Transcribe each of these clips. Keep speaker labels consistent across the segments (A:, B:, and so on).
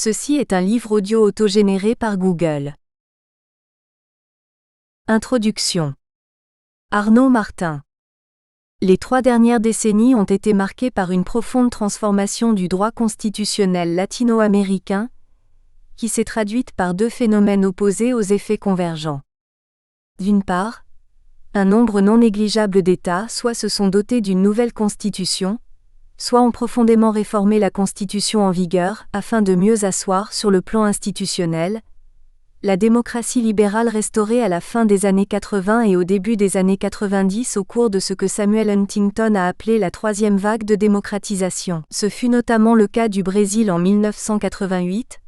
A: Ceci est un livre audio autogénéré par Google. Introduction. Arnaud Martin. Les 3 dernières décennies ont été marquées par une profonde transformation du droit constitutionnel latino-américain, qui s'est traduite par 2 phénomènes opposés aux effets convergents. D'une part, un nombre non négligeable d'États soit se sont dotés d'une nouvelle constitution, soit ont profondément réformé la constitution en vigueur afin de mieux asseoir sur le plan institutionnel la démocratie libérale restaurée à la fin des années 80 et au début des années 90 au cours de ce que Samuel Huntington a appelé la 3e vague de démocratisation. Ce fut notamment le cas du Brésil en 1988,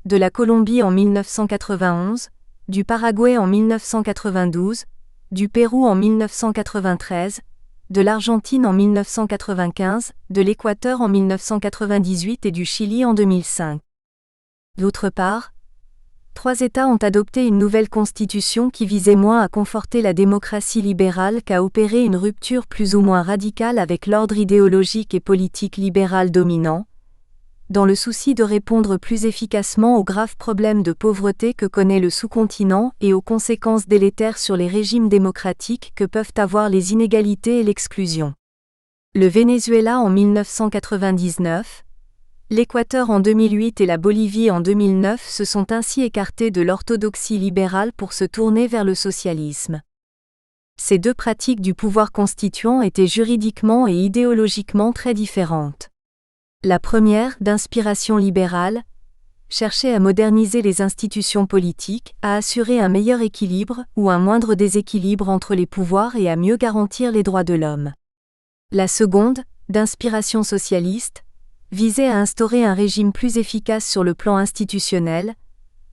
A: de la Colombie en 1991, du Paraguay en 1992, du Pérou en 1993, de l'Argentine en 1995, de l'Équateur en 1998 et du Chili en 2005. D'autre part, 3 États ont adopté une nouvelle constitution qui visait moins à conforter la démocratie libérale qu'à opérer une rupture plus ou moins radicale avec l'ordre idéologique et politique libéral dominant, dans le souci de répondre plus efficacement aux graves problèmes de pauvreté que connaît le sous-continent et aux conséquences délétères sur les régimes démocratiques que peuvent avoir les inégalités et l'exclusion. Le Venezuela en 1999, l'Équateur en 2008 et la Bolivie en 2009 se sont ainsi écartés de l'orthodoxie libérale pour se tourner vers le socialisme. Ces 2 pratiques du pouvoir constituant étaient juridiquement et idéologiquement très différentes. La première, d'inspiration libérale, cherchait à moderniser les institutions politiques, à assurer un meilleur équilibre ou un moindre déséquilibre entre les pouvoirs et à mieux garantir les droits de l'homme. La seconde, d'inspiration socialiste, visait à instaurer un régime plus efficace sur le plan institutionnel,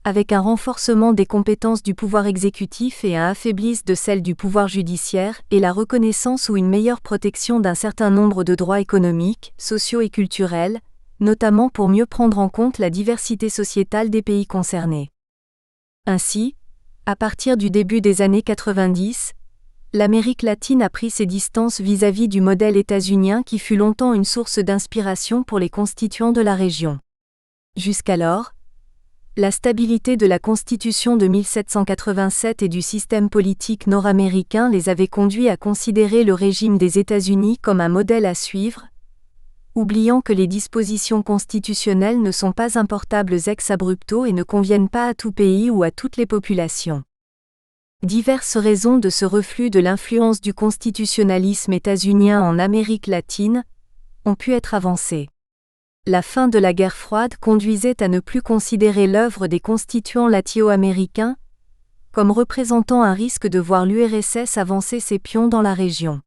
A: avec un renforcement des compétences du pouvoir exécutif et un affaiblissement de celles du pouvoir judiciaire et la reconnaissance ou une meilleure protection d'un certain nombre de droits économiques, sociaux et culturels, notamment pour mieux prendre en compte la diversité sociétale des pays concernés. Ainsi, à partir du début des années 90, l'Amérique latine a pris ses distances vis-à-vis du modèle états-unien qui fut longtemps une source d'inspiration pour les constituants de la région. Jusqu'alors, la stabilité de la Constitution de 1787 et du système politique nord-américain les avait conduits à considérer le régime des États-Unis comme un modèle à suivre, oubliant que les dispositions constitutionnelles ne sont pas importables ex abrupto et ne conviennent pas à tout pays ou à toutes les populations. Diverses raisons de ce reflux de l'influence du constitutionnalisme états-unien en Amérique latine ont pu être avancées. La fin de la guerre froide conduisait à ne plus considérer l'œuvre des constituants latino-américains comme représentant un risque de voir l'URSS avancer ses pions dans la région.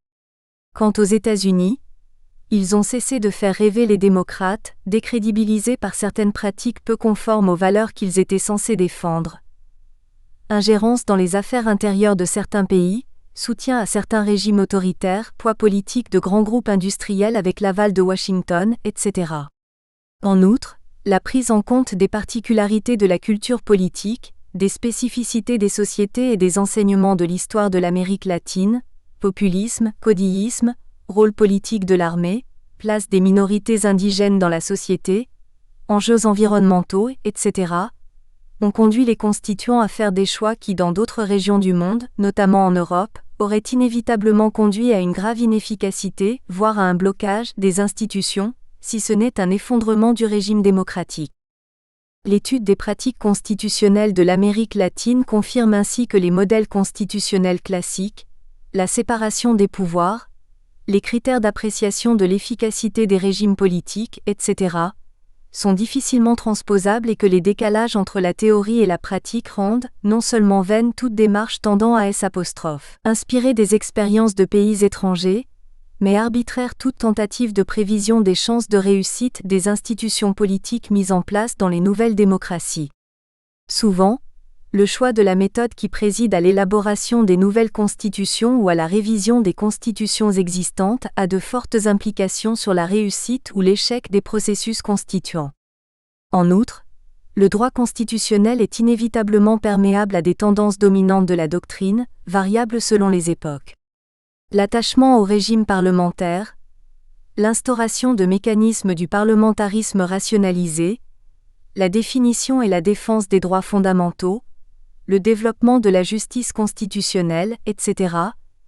A: Quant aux États-Unis, ils ont cessé de faire rêver les démocrates, décrédibilisés par certaines pratiques peu conformes aux valeurs qu'ils étaient censés défendre. Ingérence dans les affaires intérieures de certains pays, soutien à certains régimes autoritaires, poids politique de grands groupes industriels avec l'aval de Washington, etc. En outre, la prise en compte des particularités de la culture politique, des spécificités des sociétés et des enseignements de l'histoire de l'Amérique latine, populisme, caudillisme, rôle politique de l'armée, place des minorités indigènes dans la société, enjeux environnementaux, etc., ont conduit les constituants à faire des choix qui dans d'autres régions du monde, notamment en Europe, auraient inévitablement conduit à une grave inefficacité, voire à un blocage, des institutions, si ce n'est un effondrement du régime démocratique. L'étude des pratiques constitutionnelles de l'Amérique latine confirme ainsi que les modèles constitutionnels classiques, la séparation des pouvoirs, les critères d'appréciation de l'efficacité des régimes politiques, etc., sont difficilement transposables et que les décalages entre la théorie et la pratique rendent, non seulement vaine toute démarche tendant à inspirer des expériences de pays étrangers, mais arbitraire toute tentative de prévision des chances de réussite des institutions politiques mises en place dans les nouvelles démocraties. Souvent, le choix de la méthode qui préside à l'élaboration des nouvelles constitutions ou à la révision des constitutions existantes a de fortes implications sur la réussite ou l'échec des processus constituants. En outre, le droit constitutionnel est inévitablement perméable à des tendances dominantes de la doctrine, variables selon les époques. L'attachement au régime parlementaire, l'instauration de mécanismes du parlementarisme rationalisé, la définition et la défense des droits fondamentaux, le développement de la justice constitutionnelle, etc.,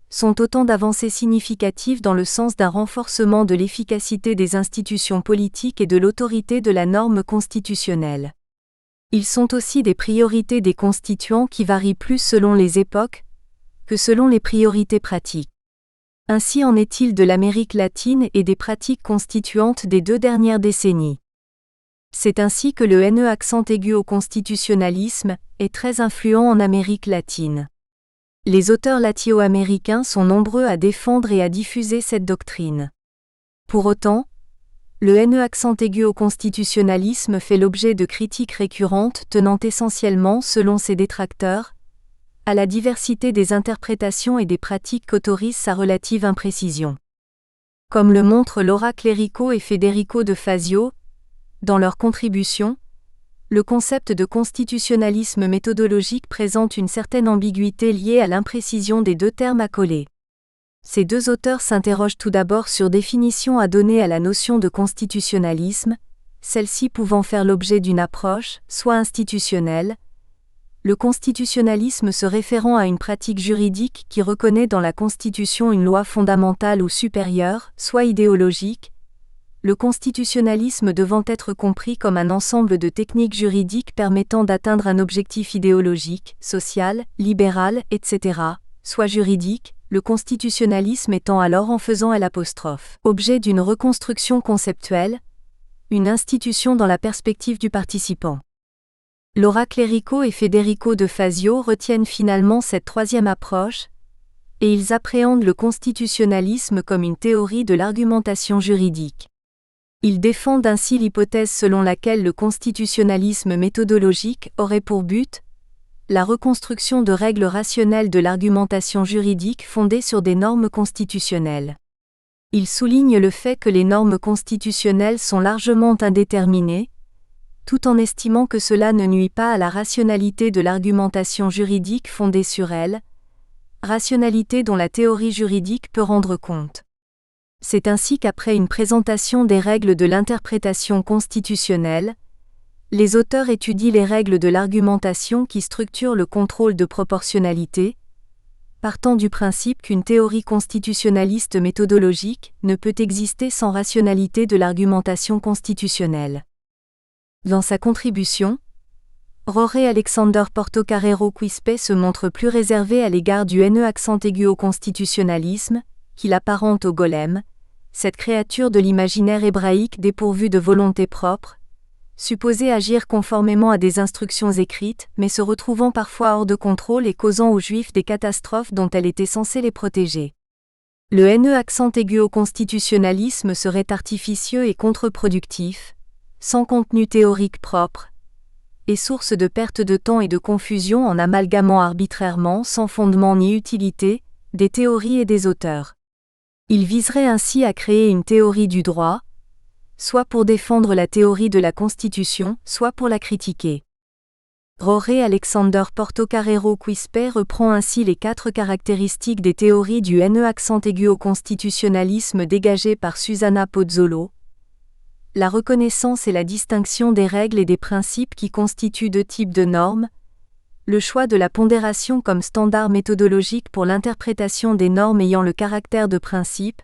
A: sont autant d'avancées significatives dans le sens d'un renforcement de l'efficacité des institutions politiques et de l'autorité de la norme constitutionnelle. Ils sont aussi des priorités des constituants qui varient plus selon les époques que selon les priorités pratiques. Ainsi en est-il de l'Amérique latine et des pratiques constituantes des 2 dernières décennies. C'est ainsi que le NE accent aigu au constitutionnalisme est très influent en Amérique latine. Les auteurs latino-américains sont nombreux à défendre et à diffuser cette doctrine. Pour autant, le NE accent aigu au constitutionnalisme fait l'objet de critiques récurrentes tenant essentiellement, selon ses détracteurs, à la diversité des interprétations et des pratiques qu'autorise sa relative imprécision. Comme le montrent Laura Clerico et Federico de Fazio, dans leur contribution, le concept de constitutionnalisme méthodologique présente une certaine ambiguïté liée à l'imprécision des 2 termes accolés. Ces 2 auteurs s'interrogent tout d'abord sur définition à donner à la notion de constitutionnalisme, celle-ci pouvant faire l'objet d'une approche, soit institutionnelle, le constitutionnalisme se référant à une pratique juridique qui reconnaît dans la Constitution une loi fondamentale ou supérieure, soit idéologique, le constitutionnalisme devant être compris comme un ensemble de techniques juridiques permettant d'atteindre un objectif idéologique, social, libéral, etc., soit juridique, le constitutionnalisme étant alors en faisant objet d'une reconstruction conceptuelle, une institution dans la perspective du participant. Laura Clerico et Federico de Fazio retiennent finalement cette 3e approche, et ils appréhendent le constitutionnalisme comme une théorie de l'argumentation juridique. Ils défendent ainsi l'hypothèse selon laquelle le constitutionnalisme méthodologique aurait pour but la reconstruction de règles rationnelles de l'argumentation juridique fondées sur des normes constitutionnelles. Ils soulignent le fait que les normes constitutionnelles sont largement indéterminées, tout en estimant que cela ne nuit pas à la rationalité de l'argumentation juridique fondée sur elles, rationalité dont la théorie juridique peut rendre compte. C'est ainsi qu'après une présentation des règles de l'interprétation constitutionnelle, les auteurs étudient les règles de l'argumentation qui structurent le contrôle de proportionnalité, partant du principe qu'une théorie constitutionnaliste méthodologique ne peut exister sans rationalité de l'argumentation constitutionnelle. Dans sa contribution, Jorge Alexander Portocarrero Quispe se montre plus réservé à l'égard du NE accent aigu au constitutionnalisme, qu'il apparente au golem, cette créature de l'imaginaire hébraïque dépourvue de volonté propre, supposée agir conformément à des instructions écrites, mais se retrouvant parfois hors de contrôle et causant aux Juifs des catastrophes dont elle était censée les protéger. Le NE accent aigu au constitutionnalisme serait artificieux et contre-productif, sans contenu théorique propre, et source de perte de temps et de confusion en amalgamant arbitrairement, sans fondement ni utilité, des théories et des auteurs. Il viserait ainsi à créer une théorie du droit, soit pour défendre la théorie de la Constitution, soit pour la critiquer. Jorge Alexander Portocarrero Quispe reprend ainsi les 4 caractéristiques des théories du NE accent aigu au constitutionnalisme dégagées par Susana Pozzolo. La reconnaissance et la distinction des règles et des principes qui constituent 2 types de normes, le choix de la pondération comme standard méthodologique pour l'interprétation des normes ayant le caractère de principe,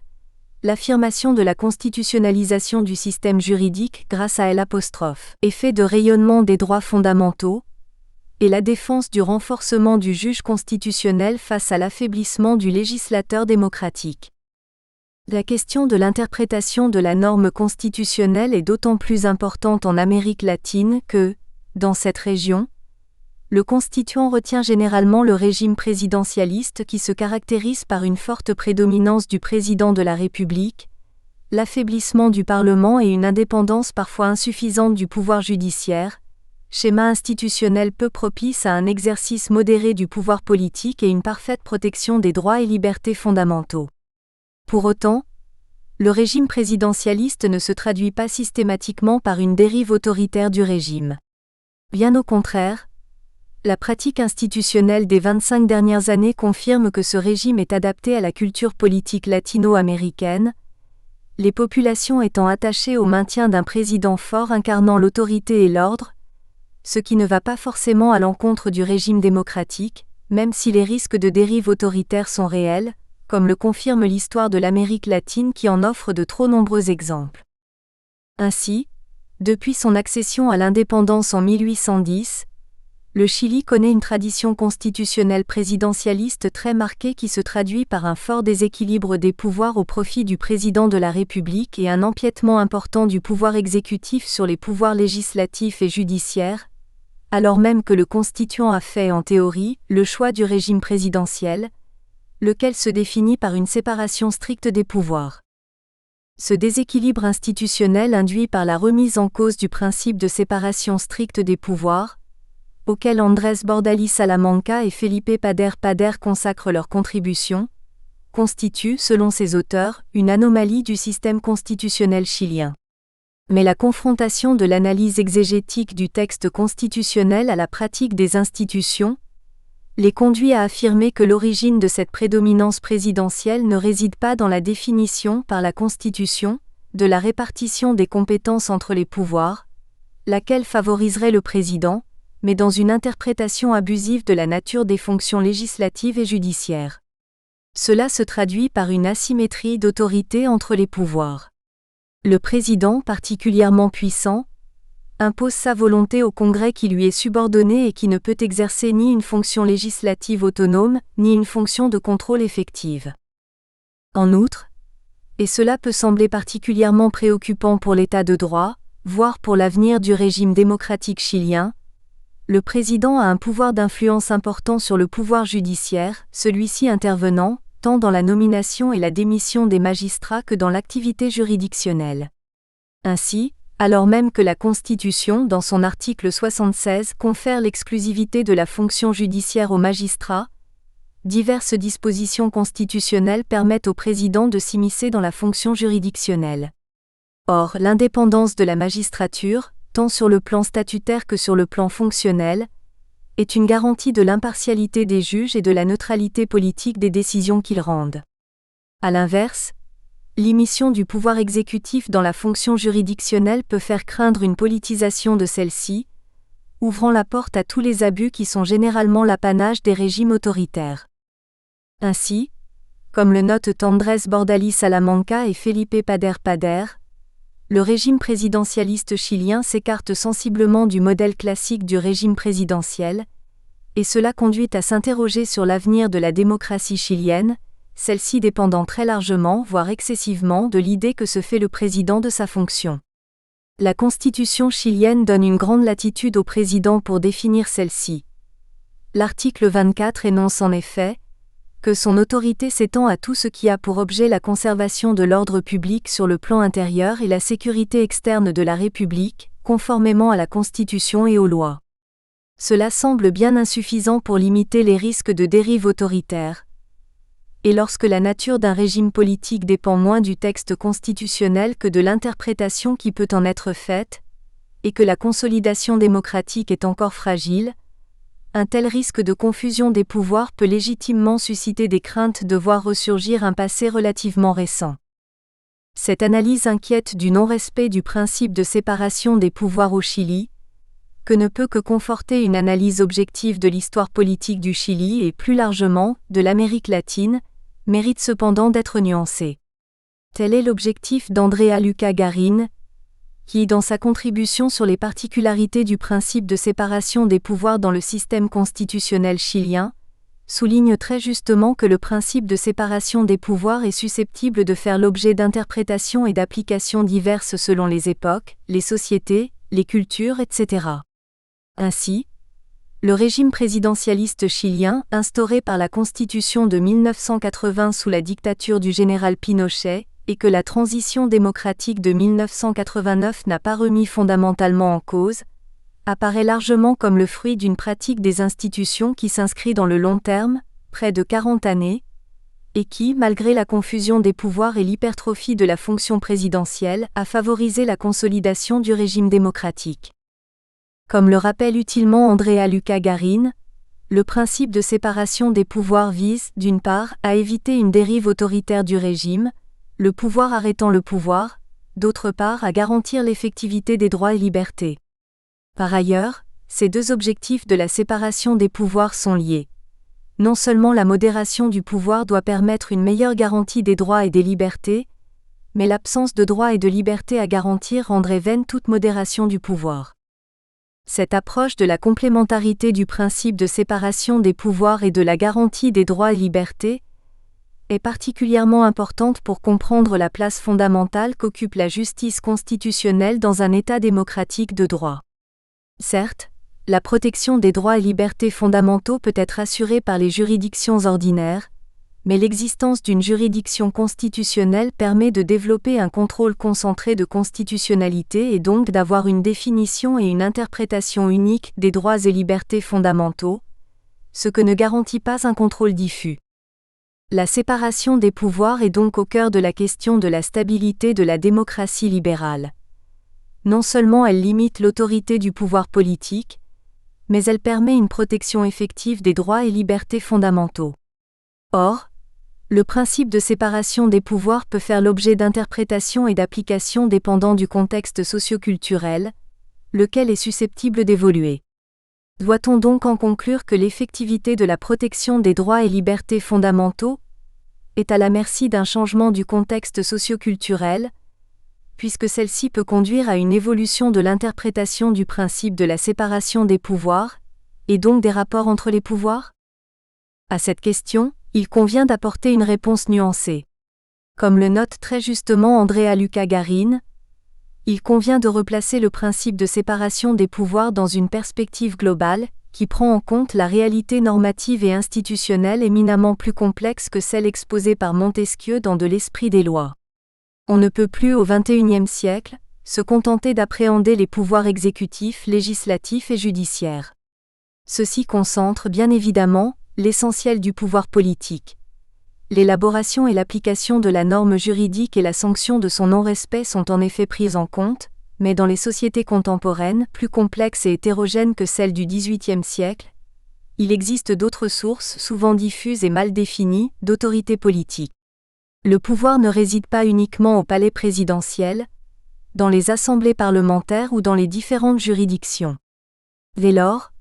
A: l'affirmation de la constitutionnalisation du système juridique grâce à effet de rayonnement des droits fondamentaux, et la défense du renforcement du juge constitutionnel face à l'affaiblissement du législateur démocratique. La question de l'interprétation de la norme constitutionnelle est d'autant plus importante en Amérique latine que, dans cette région, le constituant retient généralement le régime présidentialiste qui se caractérise par une forte prédominance du président de la République, l'affaiblissement du Parlement et une indépendance parfois insuffisante du pouvoir judiciaire, schéma institutionnel peu propice à un exercice modéré du pouvoir politique et une parfaite protection des droits et libertés fondamentaux. Pour autant, le régime présidentialiste ne se traduit pas systématiquement par une dérive autoritaire du régime. Bien au contraire, la pratique institutionnelle des 25 dernières années confirme que ce régime est adapté à la culture politique latino-américaine, les populations étant attachées au maintien d'un président fort incarnant l'autorité et l'ordre, ce qui ne va pas forcément à l'encontre du régime démocratique, même si les risques de dérive autoritaire sont réels, comme le confirme l'histoire de l'Amérique latine qui en offre de trop nombreux exemples. Ainsi, depuis son accession à l'indépendance en 1810, le Chili connaît une tradition constitutionnelle présidentialiste très marquée qui se traduit par un fort déséquilibre des pouvoirs au profit du président de la République et un empiètement important du pouvoir exécutif sur les pouvoirs législatifs et judiciaires, alors même que le constituant a fait, en théorie, le choix du régime présidentiel, lequel se définit par une séparation stricte des pouvoirs. Ce déséquilibre institutionnel induit par la remise en cause du principe de séparation stricte des pouvoirs, auquel Andrés Bordalí Salamanca et Felipe Pader Pader consacrent leur contribution, constitue, selon ses auteurs, une anomalie du système constitutionnel chilien. Mais la confrontation de l'analyse exégétique du texte constitutionnel à la pratique des institutions les conduit à affirmer que l'origine de cette prédominance présidentielle ne réside pas dans la définition par la Constitution de la répartition des compétences entre les pouvoirs, laquelle favoriserait le président, mais dans une interprétation abusive de la nature des fonctions législatives et judiciaires. Cela se traduit par une asymétrie d'autorité entre les pouvoirs. Le président, particulièrement puissant, impose sa volonté au Congrès qui lui est subordonné et qui ne peut exercer ni une fonction législative autonome, ni une fonction de contrôle effective. En outre, et cela peut sembler particulièrement préoccupant pour l'état de droit, voire pour l'avenir du régime démocratique chilien, le président a un pouvoir d'influence important sur le pouvoir judiciaire, celui-ci intervenant, tant dans la nomination et la démission des magistrats que dans l'activité juridictionnelle. Ainsi, alors même que la Constitution, dans son article 76, confère l'exclusivité de la fonction judiciaire aux magistrats, diverses dispositions constitutionnelles permettent au président de s'immiscer dans la fonction juridictionnelle. Or, l'indépendance de la magistrature, tant sur le plan statutaire que sur le plan fonctionnel, est une garantie de l'impartialité des juges et de la neutralité politique des décisions qu'ils rendent. À l'inverse, l'immission du pouvoir exécutif dans la fonction juridictionnelle peut faire craindre une politisation de celle-ci, ouvrant la porte à tous les abus qui sont généralement l'apanage des régimes autoritaires. Ainsi, comme le notent Andrés Bordalí Salamanca et Felipe Pader Pader, le régime présidentialiste chilien s'écarte sensiblement du modèle classique du régime présidentiel, et cela conduit à s'interroger sur l'avenir de la démocratie chilienne, celle-ci dépendant très largement, voire excessivement, de l'idée que se fait le président de sa fonction. La Constitution chilienne donne une grande latitude au président pour définir celle-ci. L'article 24 énonce en effet que son autorité s'étend à tout ce qui a pour objet la conservation de l'ordre public sur le plan intérieur et la sécurité externe de la République, conformément à la Constitution et aux lois. Cela semble bien insuffisant pour limiter les risques de dérive autoritaire. Et lorsque la nature d'un régime politique dépend moins du texte constitutionnel que de l'interprétation qui peut en être faite, et que la consolidation démocratique est encore fragile, un tel risque de confusion des pouvoirs peut légitimement susciter des craintes de voir ressurgir un passé relativement récent. Cette analyse inquiète du non-respect du principe de séparation des pouvoirs au Chili, que ne peut que conforter une analyse objective de l'histoire politique du Chili et plus largement de l'Amérique latine, mérite cependant d'être nuancée. Tel est l'objectif d'Andrea Luca Garín, qui, dans sa contribution sur les particularités du principe de séparation des pouvoirs dans le système constitutionnel chilien, souligne très justement que le principe de séparation des pouvoirs est susceptible de faire l'objet d'interprétations et d'applications diverses selon les époques, les sociétés, les cultures, etc. Ainsi, le régime présidentialiste chilien, instauré par la Constitution de 1980 sous la dictature du général Pinochet, et que la transition démocratique de 1989 n'a pas remis fondamentalement en cause, apparaît largement comme le fruit d'une pratique des institutions qui s'inscrit dans le long terme, près de 40 années, et qui, malgré la confusion des pouvoirs et l'hypertrophie de la fonction présidentielle, a favorisé la consolidation du régime démocratique. Comme le rappelle utilement Andrea Luca Garín, le principe de séparation des pouvoirs vise, d'une part, à éviter une dérive autoritaire du régime, le pouvoir arrêtant le pouvoir, d'autre part à garantir l'effectivité des droits et libertés. Par ailleurs, ces deux objectifs de la séparation des pouvoirs sont liés. Non seulement la modération du pouvoir doit permettre une meilleure garantie des droits et des libertés, mais l'absence de droits et de libertés à garantir rendrait vaine toute modération du pouvoir. Cette approche de la complémentarité du principe de séparation des pouvoirs et de la garantie des droits et libertés est particulièrement importante pour comprendre la place fondamentale qu'occupe la justice constitutionnelle dans un État démocratique de droit. Certes, la protection des droits et libertés fondamentaux peut être assurée par les juridictions ordinaires, mais l'existence d'une juridiction constitutionnelle permet de développer un contrôle concentré de constitutionnalité et donc d'avoir une définition et une interprétation unique des droits et libertés fondamentaux, ce que ne garantit pas un contrôle diffus. La séparation des pouvoirs est donc au cœur de la question de la stabilité de la démocratie libérale. Non seulement elle limite l'autorité du pouvoir politique, mais elle permet une protection effective des droits et libertés fondamentaux. Or, le principe de séparation des pouvoirs peut faire l'objet d'interprétations et d'applications dépendant du contexte socioculturel, lequel est susceptible d'évoluer. Doit-on donc en conclure que l'effectivité de la protection des droits et libertés fondamentaux est à la merci d'un changement du contexte socioculturel, puisque celle-ci peut conduire à une évolution de l'interprétation du principe de la séparation des pouvoirs, et donc des rapports entre les pouvoirs ? À cette question, il convient d'apporter une réponse nuancée. Comme le note très justement Andrea Luca Garin, il convient de replacer le principe de séparation des pouvoirs dans une perspective globale, qui prend en compte la réalité normative et institutionnelle éminemment plus complexe que celle exposée par Montesquieu dans De l'esprit des lois. On ne peut plus au XXIe siècle se contenter d'appréhender les pouvoirs exécutifs, législatifs et judiciaires. Ceux-ci concentrent bien évidemment l'essentiel du pouvoir politique. L'élaboration et l'application de la norme juridique et la sanction de son non-respect sont en effet prises en compte, mais dans les sociétés contemporaines, plus complexes et hétérogènes que celles du XVIIIe siècle, il existe d'autres sources, souvent diffuses et mal définies, d'autorité politique. Le pouvoir ne réside pas uniquement au palais présidentiel, dans les assemblées parlementaires ou dans les différentes juridictions. Dès lors,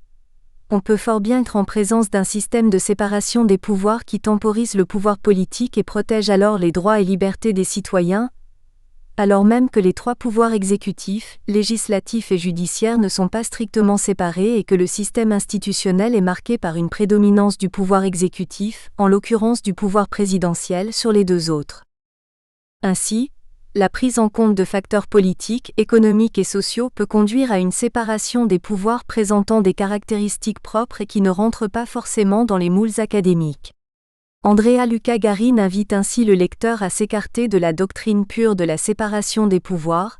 A: on peut fort bien être en présence d'un système de séparation des pouvoirs qui temporise le pouvoir politique et protège alors les droits et libertés des citoyens, alors même que les trois pouvoirs exécutifs, législatifs et judiciaires ne sont pas strictement séparés et que le système institutionnel est marqué par une prédominance du pouvoir exécutif, en l'occurrence du pouvoir présidentiel, sur les deux autres. Ainsi, la prise en compte de facteurs politiques, économiques et sociaux peut conduire à une séparation des pouvoirs présentant des caractéristiques propres et qui ne rentrent pas forcément dans les moules académiques. Andrea Luca Garin invite ainsi le lecteur à s'écarter de la doctrine pure de la séparation des pouvoirs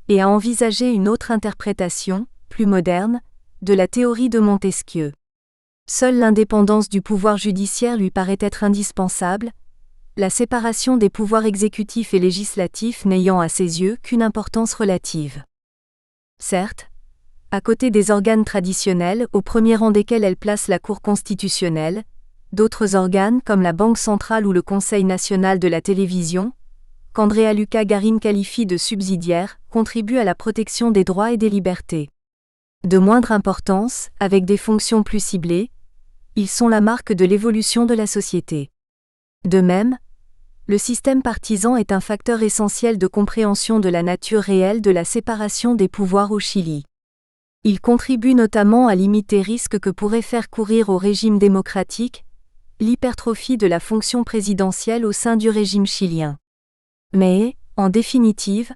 A: et à envisager une autre interprétation, plus moderne, de la théorie de Montesquieu. Seule l'indépendance du pouvoir judiciaire lui paraît être indispensable, la séparation des pouvoirs exécutifs et législatifs n'ayant à ses yeux qu'une importance relative. Certes, à côté des organes traditionnels, au premier rang desquels elle place la Cour constitutionnelle, d'autres organes comme la Banque centrale ou le Conseil national de la télévision, qu'Andrea Luca Garin qualifie de subsidiaires, contribuent à la protection des droits et des libertés. De moindre importance, avec des fonctions plus ciblées, ils sont la marque de l'évolution de la société. De même, le système partisan est un facteur essentiel de compréhension de la nature réelle de la séparation des pouvoirs au Chili. Il contribue notamment à limiter risques que pourrait faire courir au régime démocratique l'hypertrophie de la fonction présidentielle au sein du régime chilien. Mais, en définitive,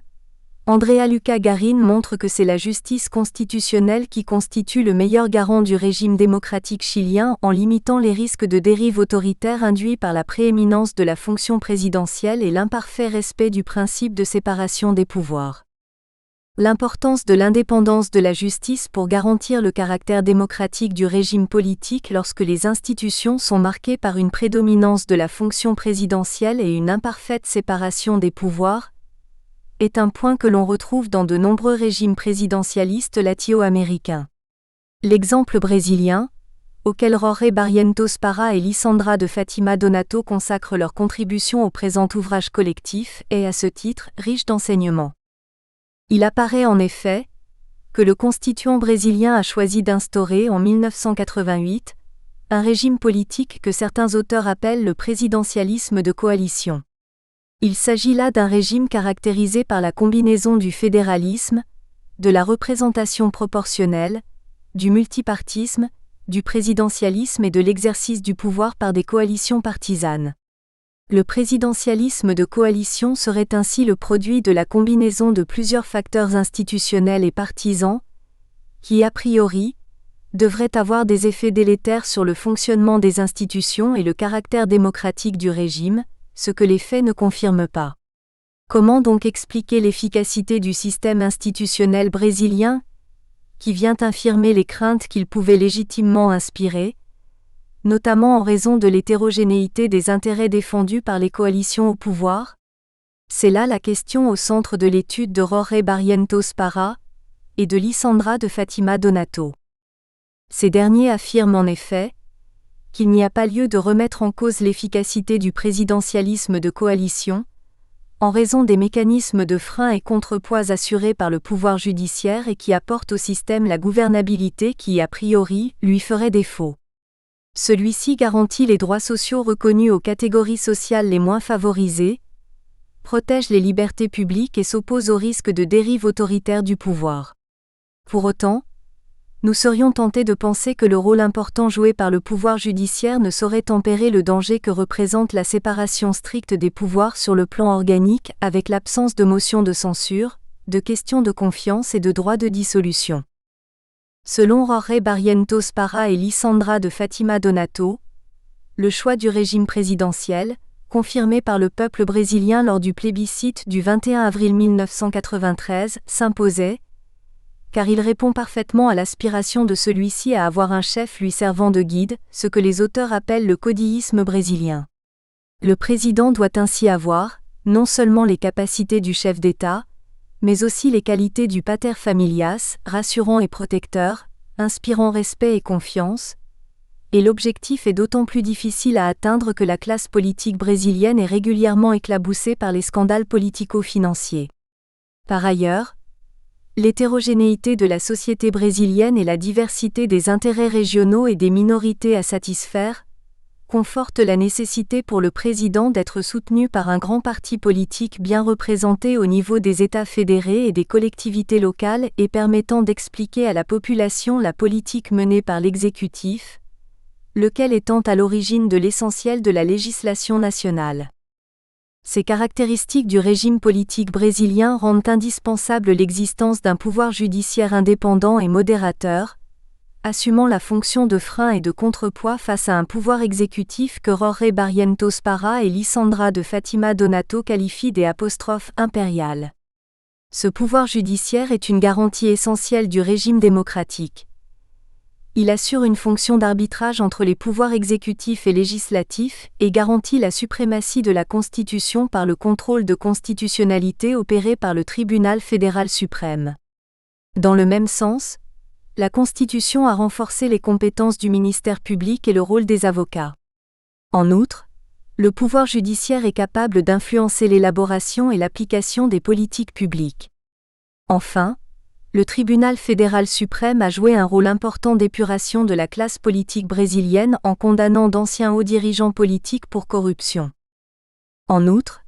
A: Andrea Luca Garin montre que c'est la justice constitutionnelle qui constitue le meilleur garant du régime démocratique chilien en limitant les risques de dérive autoritaire induits par la prééminence de la fonction présidentielle et l'imparfait respect du principe de séparation des pouvoirs. L'importance de l'indépendance de la justice pour garantir le caractère démocratique du régime politique lorsque les institutions sont marquées par une prédominance de la fonction présidentielle et une imparfaite séparation des pouvoirs, est un point que l'on retrouve dans de nombreux régimes présidentialistes latino-américains. L'exemple brésilien, auquel Jorge Barrientos Parra et Lisandra de Fatima Donato consacrent leur contribution au présent ouvrage collectif, est à ce titre riche d'enseignements. Il apparaît en effet que le constituant brésilien a choisi d'instaurer en 1988 un régime politique que certains auteurs appellent le présidentialisme de coalition. Il s'agit là d'un régime caractérisé par la combinaison du fédéralisme, de la représentation proportionnelle, du multipartisme, du présidentialisme et de l'exercice du pouvoir par des coalitions partisanes. Le présidentialisme de coalition serait ainsi le produit de la combinaison de plusieurs facteurs institutionnels et partisans, qui, a priori, devraient avoir des effets délétères sur le fonctionnement des institutions et le caractère démocratique du régime, ce que les faits ne confirment pas. Comment donc expliquer l'efficacité du système institutionnel brésilien, qui vient infirmer les craintes qu'il pouvait légitimement inspirer, notamment en raison de l'hétérogénéité des intérêts défendus par les coalitions au pouvoir? C'est là la question au centre de l'étude de Jorge Barrientos Parra et de Lisandra de Fatima Donato. Ces derniers affirment en effet qu'il n'y a pas lieu de remettre en cause l'efficacité du présidentialisme de coalition, en raison des mécanismes de frein et contrepoids assurés par le pouvoir judiciaire et qui apportent au système la gouvernabilité qui, a priori, lui ferait défaut. Celui-ci garantit les droits sociaux reconnus aux catégories sociales les moins favorisées, protège les libertés publiques et s'oppose au risque de dérive autoritaire du pouvoir. Pour autant, nous serions tentés de penser que le rôle important joué par le pouvoir judiciaire ne saurait tempérer le danger que représente la séparation stricte des pouvoirs sur le plan organique avec l'absence de motion de censure, de questions de confiance et de droit de dissolution. Selon Jorge Barrientos Parra et Lisandra de Fatima Donato, le choix du régime présidentiel, confirmé par le peuple brésilien lors du plébiscite du 21 avril 1993, s'imposait, car il répond parfaitement à l'aspiration de celui-ci à avoir un chef lui servant de guide, ce que les auteurs appellent le codéisme brésilien. Le président doit ainsi avoir, non seulement les capacités du chef d'État, mais aussi les qualités du pater familias, rassurant et protecteur, inspirant respect et confiance, et l'objectif est d'autant plus difficile à atteindre que la classe politique brésilienne est régulièrement éclaboussée par les scandales politico-financiers. Par ailleurs, l'hétérogénéité de la société brésilienne et la diversité des intérêts régionaux et des minorités à satisfaire confortent la nécessité pour le président d'être soutenu par un grand parti politique bien représenté au niveau des États fédérés et des collectivités locales et permettant d'expliquer à la population la politique menée par l'exécutif, lequel étant à l'origine de l'essentiel de la législation nationale. Ces caractéristiques du régime politique brésilien rendent indispensable l'existence d'un pouvoir judiciaire indépendant et modérateur, assumant la fonction de frein et de contrepoids face à un pouvoir exécutif que Jorge Barrientos Parra et Lisandra de Fatima Donato qualifient des ' impériales. Ce pouvoir judiciaire est une garantie essentielle du régime démocratique. Il assure une fonction d'arbitrage entre les pouvoirs exécutifs et législatifs et garantit la suprématie de la Constitution par le contrôle de constitutionnalité opéré par le Tribunal fédéral suprême. Dans le même sens, la Constitution a renforcé les compétences du ministère public et le rôle des avocats. En outre, le pouvoir judiciaire est capable d'influencer l'élaboration et l'application des politiques publiques. Enfin, le Tribunal fédéral suprême a joué un rôle important d'épuration de la classe politique brésilienne en condamnant d'anciens hauts dirigeants politiques pour corruption. En outre,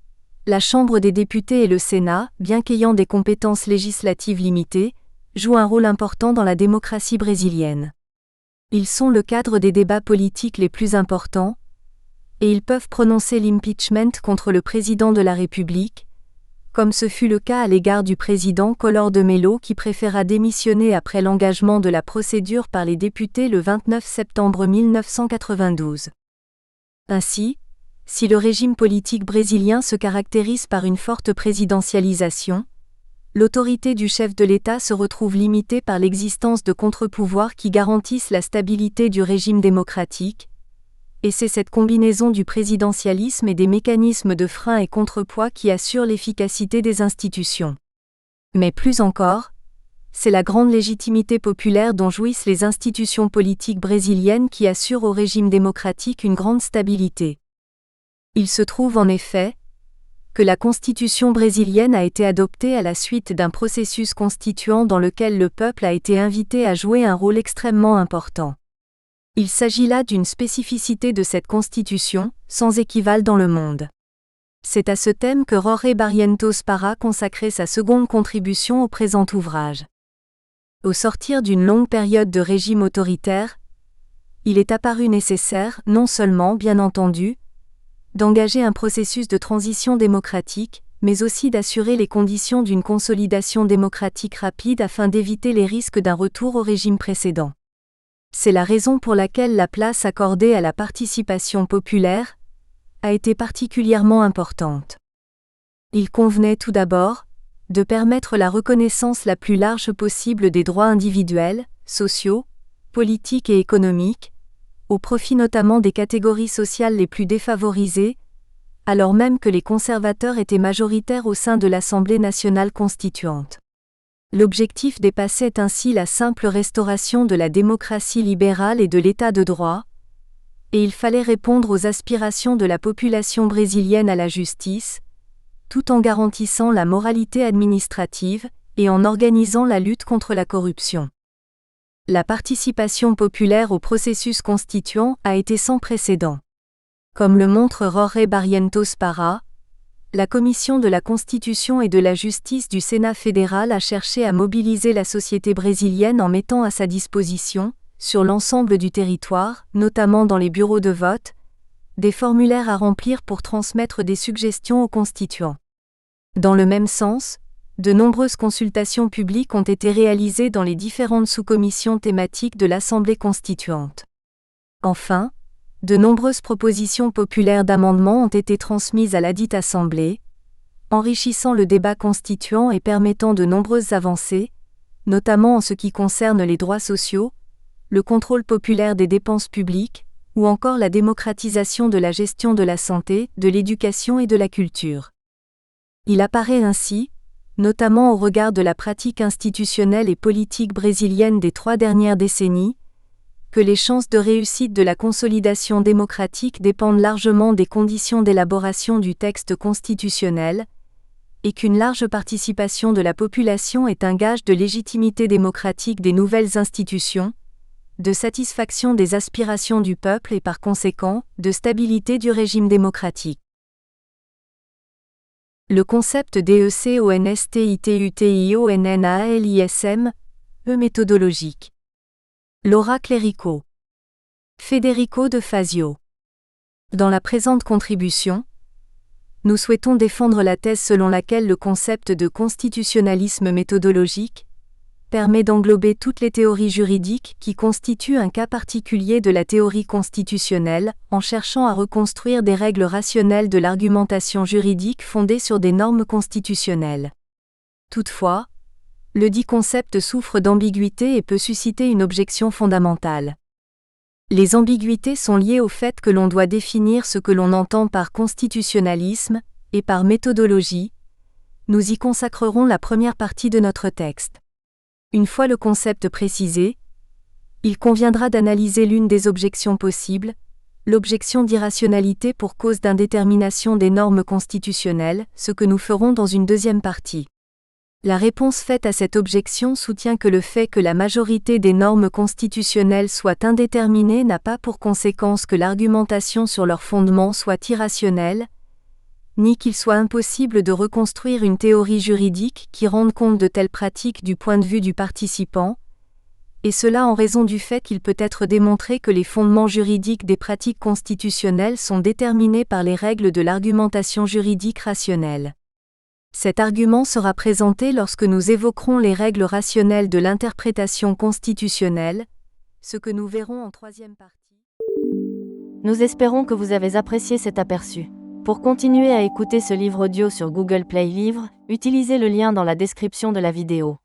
A: la Chambre des députés et le Sénat, bien qu'ayant des compétences législatives limitées, jouent un rôle important dans la démocratie brésilienne. Ils sont le cadre des débats politiques les plus importants, et ils peuvent prononcer l'impeachment contre le président de la République, comme ce fut le cas à l'égard du président Collor de Mello qui préféra démissionner après l'engagement de la procédure par les députés le 29 septembre 1992. Ainsi, si le régime politique brésilien se caractérise par une forte présidentialisation, l'autorité du chef de l'État se retrouve limitée par l'existence de contre-pouvoirs qui garantissent la stabilité du régime démocratique, et c'est cette combinaison du présidentialisme et des mécanismes de frein et contrepoids qui assure l'efficacité des institutions. Mais plus encore, c'est la grande légitimité populaire dont jouissent les institutions politiques brésiliennes qui assurent au régime démocratique une grande stabilité. Il se trouve en effet que la Constitution brésilienne a été adoptée à la suite d'un processus constituant dans lequel le peuple a été invité à jouer un rôle extrêmement important. Il s'agit là d'une spécificité de cette Constitution, sans équivalent dans le monde. C'est à ce thème que Jorge Barrientos Parra consacrait sa seconde contribution au présent ouvrage. Au sortir d'une longue période de régime autoritaire, il est apparu nécessaire, non seulement, bien entendu, d'engager un processus de transition démocratique, mais aussi d'assurer les conditions d'une consolidation démocratique rapide afin d'éviter les risques d'un retour au régime précédent. C'est la raison pour laquelle la place accordée à la participation populaire a été particulièrement importante. Il convenait tout d'abord de permettre la reconnaissance la plus large possible des droits individuels, sociaux, politiques et économiques, au profit notamment des catégories sociales les plus défavorisées, alors même que les conservateurs étaient majoritaires au sein de l'Assemblée nationale constituante. L'objectif dépassait ainsi la simple restauration de la démocratie libérale et de l'état de droit, et il fallait répondre aux aspirations de la population brésilienne à la justice, tout en garantissant la moralité administrative et en organisant la lutte contre la corruption. La participation populaire au processus constituant a été sans précédent. Comme le montre Jorge Barrientos Parra, la Commission de la Constitution et de la Justice du Sénat fédéral a cherché à mobiliser la société brésilienne en mettant à sa disposition, sur l'ensemble du territoire, notamment dans les bureaux de vote, des formulaires à remplir pour transmettre des suggestions aux constituants. Dans le même sens, de nombreuses consultations publiques ont été réalisées dans les différentes sous-commissions thématiques de l'Assemblée constituante. Enfin, de nombreuses propositions populaires d'amendements ont été transmises à ladite Assemblée, enrichissant le débat constituant et permettant de nombreuses avancées, notamment en ce qui concerne les droits sociaux, le contrôle populaire des dépenses publiques, ou encore la démocratisation de la gestion de la santé, de l'éducation et de la culture. Il apparaît ainsi, notamment au regard de la pratique institutionnelle et politique brésilienne des 3 dernières décennies, que les chances de réussite de la consolidation démocratique dépendent largement des conditions d'élaboration du texte constitutionnel, et qu'une large participation de la population est un gage de légitimité démocratique des nouvelles institutions, de satisfaction des aspirations du peuple et par conséquent, de stabilité du régime démocratique. Le concept DECONSTITUTIONNALISM, méthodologique. Laura Clerico. Federico de Fazio. Dans la présente contribution, nous souhaitons défendre la thèse selon laquelle le concept de constitutionnalisme méthodologique permet d'englober toutes les théories juridiques qui constituent un cas particulier de la théorie constitutionnelle, en cherchant à reconstruire des règles rationnelles de l'argumentation juridique fondée sur des normes constitutionnelles. Toutefois, le dit concept souffre d'ambiguïté et peut susciter une objection fondamentale. Les ambiguïtés sont liées au fait que l'on doit définir ce que l'on entend par constitutionnalisme, et par méthodologie. Nous y consacrerons la première partie de notre texte. Une fois le concept précisé, il conviendra d'analyser l'une des objections possibles, l'objection d'irrationalité pour cause d'indétermination des normes constitutionnelles, ce que nous ferons dans une deuxième partie. La réponse faite à cette objection soutient que le fait que la majorité des normes constitutionnelles soit indéterminée n'a pas pour conséquence que l'argumentation sur leur fondement soit irrationnelle, ni qu'il soit impossible de reconstruire une théorie juridique qui rende compte de telles pratiques du point de vue du participant, et cela en raison du fait qu'il peut être démontré que les fondements juridiques des pratiques constitutionnelles sont déterminés par les règles de l'argumentation juridique rationnelle. Cet argument sera présenté lorsque nous évoquerons les règles rationnelles de l'interprétation constitutionnelle, ce que nous verrons en troisième partie.
B: Nous espérons que vous avez apprécié cet aperçu. Pour continuer à écouter ce livre audio sur Google Play Livres, utilisez le lien dans la description de la vidéo.